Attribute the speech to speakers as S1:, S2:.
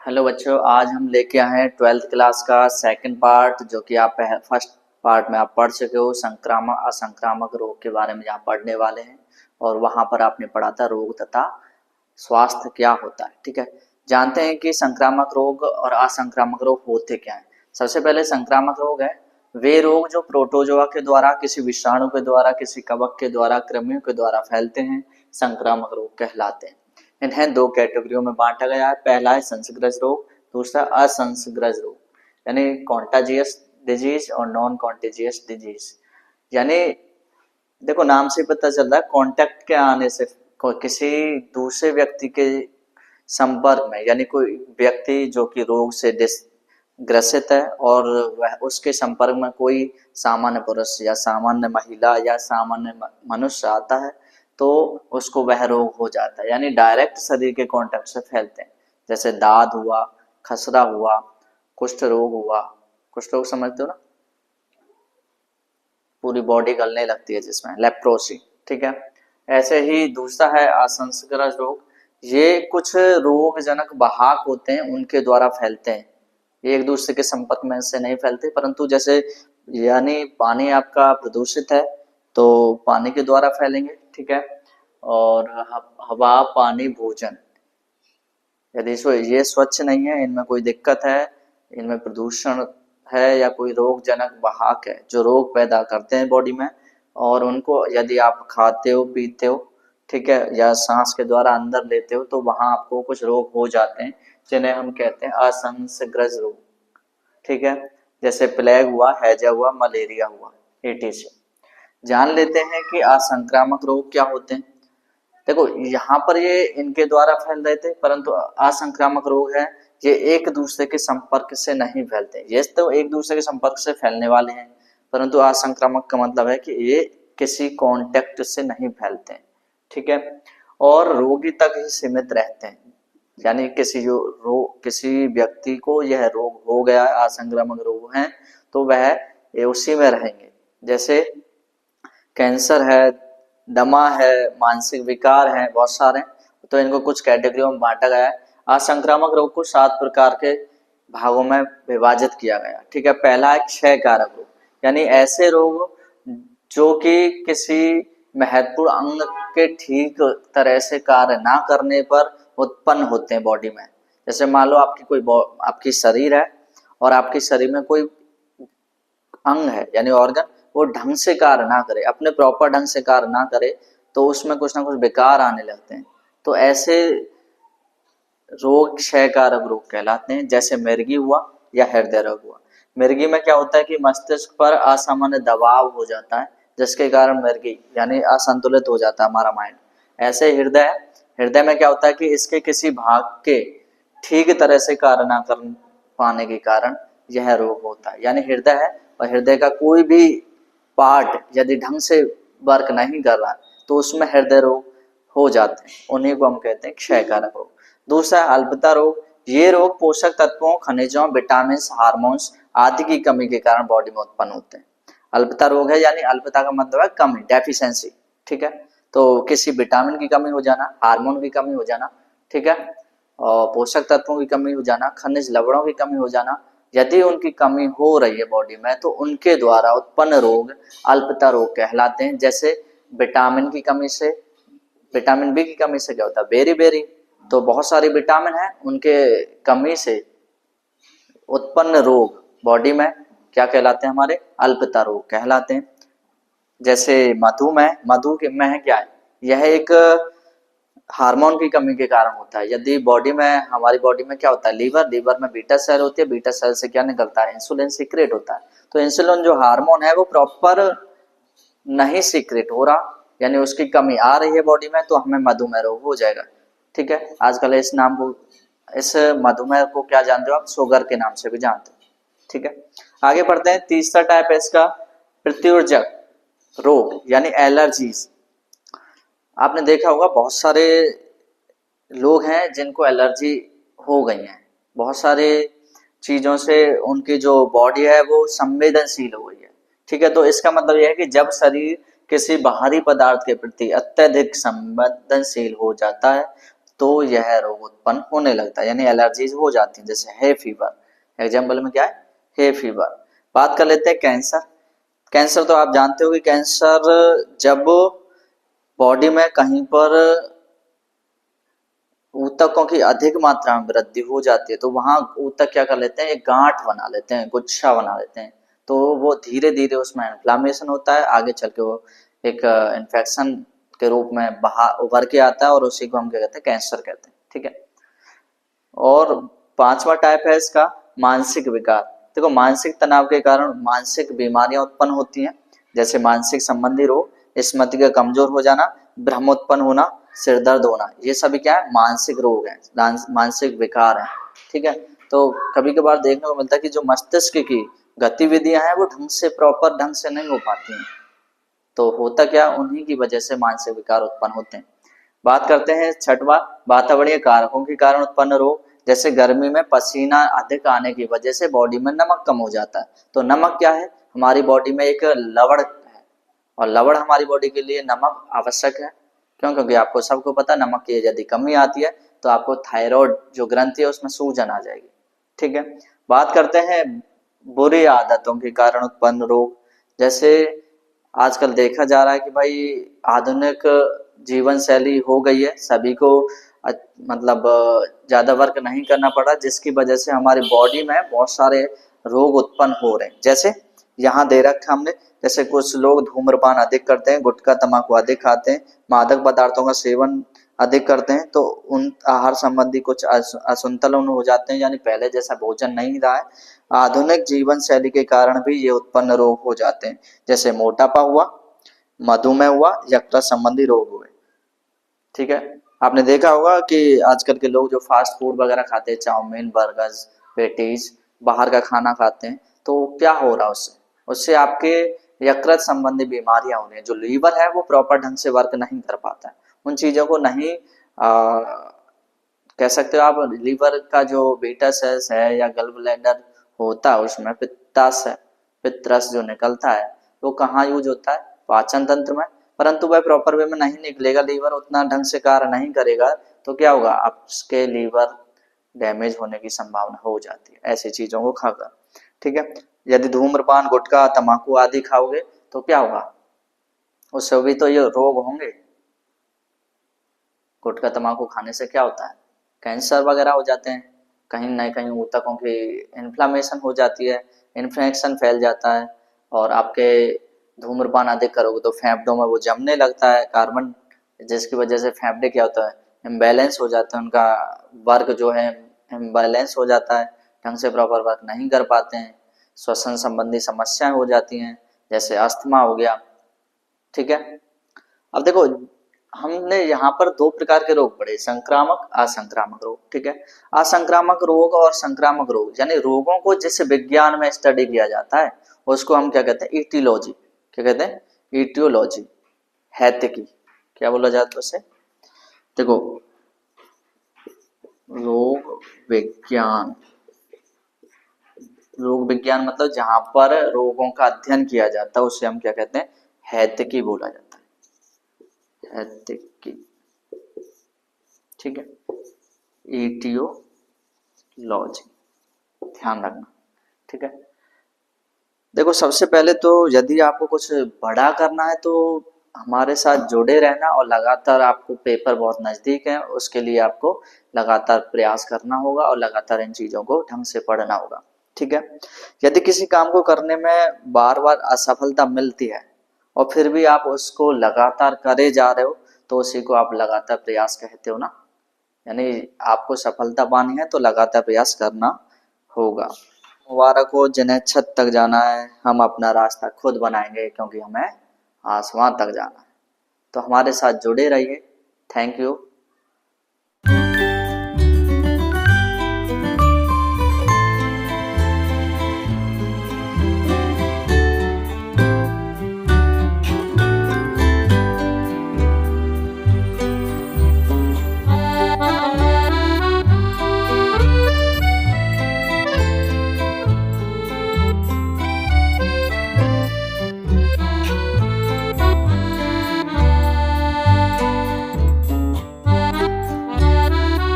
S1: Hello बच्चों, आज हम लेके आए हैं ट्वेल्थ क्लास का सेकंड पार्ट, जो कि आप फर्स्ट पार्ट में आप पढ़ चुके हो। संक्रामक असंक्रामक रोग के बारे में यहाँ पढ़ने वाले हैं। और वहाँ पर आपने पढ़ा था रोग तथा स्वास्थ्य क्या होता है। ठीक है, जानते हैं कि संक्रामक रोग और असंक्रामक रोग होते क्या हैं। सबसे पहले संक्रामक रोग है वे रोग जो प्रोटोजोआ के द्वारा, किसी विषाणु के द्वारा, किसी कवक के द्वारा, कृमियों के द्वारा फैलते हैं, संक्रामक रोग कहलाते हैं। इन्हें दो कैटेगरियों में बांटा गया है। पहला है संसर्गज रोग, दूसरा असंसर्गज रोग, यानी कॉन्टाजियस डिजीज और नॉन कॉन्टेजियस डिजीज। यानी देखो, नाम से पता चल रहा है कांटेक्ट के आने से, किसी दूसरे व्यक्ति के संपर्क में, यानी कोई व्यक्ति जो कि रोग से ग्रसित है और वह उसके संपर्क में कोई सामान्य पुरुष या सामान्य महिला या सामान्य मनुष्य आता है तो उसको वह रोग हो जाता है। यानी डायरेक्ट शरीर के कांटेक्ट से फैलते हैं, जैसे दाद हुआ, खसरा हुआ, कुष्ठ रोग हुआ। कुष्ठ रोग समझते हो ना, पूरी बॉडी गलने लगती है जिसमें, लेप्रोसी। ठीक है, ऐसे ही दूसरा है असंसर्गज रोग। ये कुछ रोगजनक वाहक होते हैं, उनके द्वारा फैलते हैं। ये एक दूसरे के संपर्क में से नहीं फैलते, परंतु जैसे यानी पानी आपका प्रदूषित है तो पानी के द्वारा फैलेंगे। ठीक है, और हवा, पानी, भोजन, यदि ये स्वच्छ नहीं है, इनमें कोई दिक्कत है, इनमें प्रदूषण है या कोई रोगजनक वाहक है जो रोग पैदा करते हैं बॉडी में, और उनको यदि आप खाते हो, पीते हो, ठीक है, या सांस के द्वारा अंदर लेते हो तो वहां आपको कुछ रोग हो जाते हैं, जिन्हें हम कहते हैं असंसर्गज रोग। ठीक है, जैसे प्लेग हुआ, हैजा हुआ, मलेरिया हुआ, एटीसी। जान लेते हैं कि असंक्रामक रोग क्या होते हैं। देखो, यहाँ पर ये इनके द्वारा फैल रहे थे, परंतु असंक्रामक रोग है ये एक दूसरे के संपर्क से नहीं फैलते। ये तो एक दूसरे के संपर्क से फैलने वाले हैं, परंतु असंक्रामक का मतलब है कि ये किसी कांटेक्ट से नहीं फैलते हैं। ठीक है, और रोगी तक ही सीमित रहते हैं। यानी किसी व्यक्ति को यह रोग हो गया, असंक्रामक रोग है, तो वह उसी में रहेंगे। जैसे कैंसर है, दमा है, मानसिक विकार है, बहुत सारे। तो इनको कुछ कैटेगरियों में बांटा गया है। असंक्रामक रोग को 7 प्रकार के भागों में विभाजित किया गया। ठीक है, पहला है क्षय कारक रोग, यानी ऐसे रोग जो कि किसी महत्वपूर्ण अंग के ठीक तरह से कार्य ना करने पर उत्पन्न होते हैं बॉडी में। जैसे मान लो आपकी शरीर है और आपके शरीर में कोई अंग है, यानी ऑर्गन, वो ढंग से कार्य ना करे, अपने प्रॉपर ढंग से कार्य ना करे, तो उसमें कुछ ना कुछ विकार आने लगते हैं। तो ऐसे रोग क्षय कारक रोग कहलाते हैं। जैसे मिर्गी हुआ या हृदय रोग हुआ। मिर्गी में क्या होता है कि मस्तिष्क पर असामान्य दबाव हो जाता है, जिसके कारण मिर्गी यानी असंतुलित हो जाता है हमारा माइंड। ऐसे हृदय हृदय में क्या होता है कि इसके किसी भाग के ठीक तरह से कार्य ना कर पाने के कारण यह रोग होता है। यानी हृदय है और हृदय का कोई भी पार्ट यदि ढंग से वर्क नहीं कर रहा तो उसमें हृदय रोग हो जाते हैं। उन्हीं को हम कहते हैं क्षय कारक रोग। दूसरा है अल्पता रोग। ये रोग पोषक तत्वों, खनिजों, विटामिन, हार्मोन्स आदि की कमी के कारण बॉडी में उत्पन्न होते हैं। अल्पता रोग है, यानी अल्पता का मतलब है कमी, डेफिशिएंसी। ठीक है, तो किसी विटामिन की कमी हो जाना, हार्मोन की कमी हो जाना, ठीक है, और पोषक तत्वों की कमी हो जाना, खनिज लवणों की कमी हो जाना। यदि उनकी कमी हो रही है बॉडी में तो उनके द्वारा उत्पन्न रोग अल्पता रोग कहलाते हैं। जैसे विटामिन की कमी से, विटामिन बी की कमी से क्या होता है, बेरी बेरी, तो बहुत सारे विटामिन है, उनके कमी से उत्पन्न रोग बॉडी में क्या कहलाते हैं, हमारे अल्पता रोग कहलाते हैं। जैसे मधुमेह, मधुमेह क्या है, यह एक हार्मोन की कमी के कारण होता है। यदि हमारी बॉडी में क्या होता है, लीवर में बीटा सेल होती है, बीटा सेल से क्या निकलता है, इंसुलिन सीक्रेट होता है। तो इंसुलिन जो हार्मोन है वो प्रॉपर नहीं सीक्रेट हो रहा, यानी उसकी कमी आ रही है बॉडी में, तो हमें मधुमेह रोग हो जाएगा। ठीक है, आजकल इस मधुमेह को क्या जानते हो आप, शुगर के नाम से भी जानते हो। ठीक है, आगे बढ़ते हैं। तीसरा टाइप है इसका प्रत्युर्जक रोग, यानी एलर्जीज। आपने देखा होगा बहुत सारे लोग हैं जिनको एलर्जी हो गई है, बहुत सारे चीजों से उनकी जो बॉडी है वो संवेदनशील हो गई है। ठीक है, तो इसका मतलब यह है कि जब शरीर किसी बाहरी पदार्थ के प्रति अत्यधिक संवेदनशील हो जाता है तो यह रोग उत्पन्न होने लगता है, यानी एलर्जीज हो जाती है। जैसे है फीवर, एग्जाम्पल में क्या है फीवर। बात कर लेते हैं कैंसर। कैंसर तो आप जानते हो कि कैंसर जब बॉडी में कहीं पर ऊतकों की अधिक मात्रा में वृद्धि हो जाती है तो वहां ऊतक क्या कर लेते हैं, एक गांठ बना लेते हैं, गुच्छा बना लेते हैं। तो वो धीरे धीरे उसमें इन्फ्लामेशन होता है, आगे चल के वो एक इन्फेक्शन के रूप में बाहर उभर के आता है और उसी को हम क्या कहते हैं, कैंसर कहते हैं। ठीक है। और पांचवा टाइप है इसका मानसिक विकार। देखो मानसिक तनाव के कारण मानसिक बीमारियां उत्पन्न होती हैं, जैसे मानसिक संबंधी रोग, स्मृति का कमजोर हो जाना, भ्रम उत्पन्न होना, सिर दर्द होना, ये सभी क्या है, मानसिक रोग है, मानसिक विकार है। ठीक है। तो कभी कभार देखने को मिलता है कि जो मस्तिष्क की गतिविधियां हैं वो ढंग से प्रॉपर ढंग से नहीं हो पाती हैं। तो होता क्या, उन्हीं की वजह से मानसिक विकार उत्पन्न होते हैं। बात करते हैं छठवां, वातावरणीय कारकों के कारण उत्पन्न रोग। जैसे गर्मी में पसीना अधिक आने की वजह से बॉडी में नमक कम हो जाता है। तो नमक क्या है, हमारी बॉडी में एक लवण है, और लवण हमारी बॉडी के लिए नमक आवश्यक है। क्यों? क्योंकि आपको सबको पता है नमक की यदि कमी आती है तो आपको थायराइड जो ग्रंथि है उसमें सूजन आ जाएगी। ठीक है। बात करते हैं बुरी आदतों के कारण उत्पन्न रोग। जैसे आजकल देखा जा रहा है कि भाई आधुनिक जीवन शैली हो गई है, सभी को मतलब ज्यादा वर्क नहीं करना पड़ा, जिसकी वजह से हमारी बॉडी में बहुत सारे रोग उत्पन्न हो रहे हैं। जैसे यहाँ दे रखा हमने, जैसे कुछ लोग धूम्रपान अधिक करते हैं, गुटखा तंबाकू अधिक खाते हैं, मादक पदार्थों का सेवन अधिक करते हैं, तो उन आहार संबंधी कुछ असंतुलन हो जाते हैं, यानी पहले जैसा भोजन नहीं रहा है। आधुनिक जीवन शैली के कारण भी ये उत्पन्न रोग हो जाते हैं, जैसे मोटापा हुआ, मधुमेह हुआ, यकृत संबंधी रोग हुए। ठीक है। आपने देखा होगा कि आजकल के लोग जो फास्ट फूड वगैरह खाते हैं, चाउमीन, बर्गर, पेटीज, बाहर का खाना खाते हैं, तो क्या हो रहा है उससे, उससे आपके यकृत संबंधी बीमारियां हो रही हैं। जो लीवर है वो प्रॉपर ढंग से वर्क नहीं कर पाता है, उन चीजों को नहीं कह सकते हो आप। लीवर का जो बीटा सेल्स है या गल ब्लैडर होता है उसमें पित्ताश है, पित्तरस जो निकलता है वो कहाँ यूज होता है, पाचन तंत्र में, परंतु वह प्रॉपर वे में नहीं निकलेगा, लीवर उतना ढंग से कार्य नहीं करेगा, तो क्या होगा, आपके लीवर डैमेज होने की संभावना हो जाती है ऐसी चीजों को खाकर। ठीक है। यदि धूम्रपान, गुटखा, तंबाकू आदि खाओगे तो क्या होगा, उससे भी तो ये रोग होंगे। गुटखा तंबाकू खाने से क्या होता है, कैंसर वगैरह हो जाते हैं, कहीं ना कहीं ऊतकों की इन्फ्लामेशन हो जाती है, इन्फेक्शन फैल जाता है। और आपके धूम्रपान अधिक करोगे तो फेफड़ों में वो जमने लगता है कार्बन, जिसकी वजह से फेफड़े क्या होता है, इम्बैलेंस हो जाते हैं, उनका वर्क जो है इम्बैलेंस हो जाता है, ढंग से प्रॉपर वर्क नहीं कर पाते हैं, श्वसन संबंधी समस्याएं हो जाती हैं, जैसे अस्थमा हो गया। ठीक है। अब देखो हमने यहाँ पर दो प्रकार के रोग पढ़े, संक्रामक, असंक्रामक रोग। ठीक है। असंक्रामक रोग और संक्रामक रोग, यानी रोगों को जिस विज्ञान में स्टडी किया जाता है उसको हम क्या कहते हैं, ईटियोलॉजी। क्या कहते हैं, ईटियोलॉजी, हैतिकी, क्या बोला जाता है उसे। देखो रोग विज्ञान, रोग विज्ञान मतलब जहां पर रोगों का अध्ययन किया जाता है उसे हम क्या कहते हैं, हैतिकी बोला जाता है, हैतिकी। ठीक है। ईटियोलॉजी, ध्यान रखना। ठीक है। देखो सबसे पहले तो यदि आपको कुछ बड़ा करना है तो हमारे साथ जुड़े रहना, और लगातार आपको पेपर बहुत नजदीक है, उसके लिए आपको लगातार प्रयास करना होगा और लगातार इन चीजों को ढंग से पढ़ना होगा। ठीक है। यदि किसी काम को करने में बार बार असफलता मिलती है और फिर भी आप उसको लगातार करे जा रहे हो तो उसी को आप लगातार प्रयास कहते हो ना, यानी आपको सफलता पानी है तो लगातार प्रयास करना होगा। मुबारक हो जिन्हें छत तक जाना है, हम अपना रास्ता खुद बनाएंगे क्योंकि हमें आसमान तक जाना है। तो हमारे साथ जुड़े रहिए। Thank you.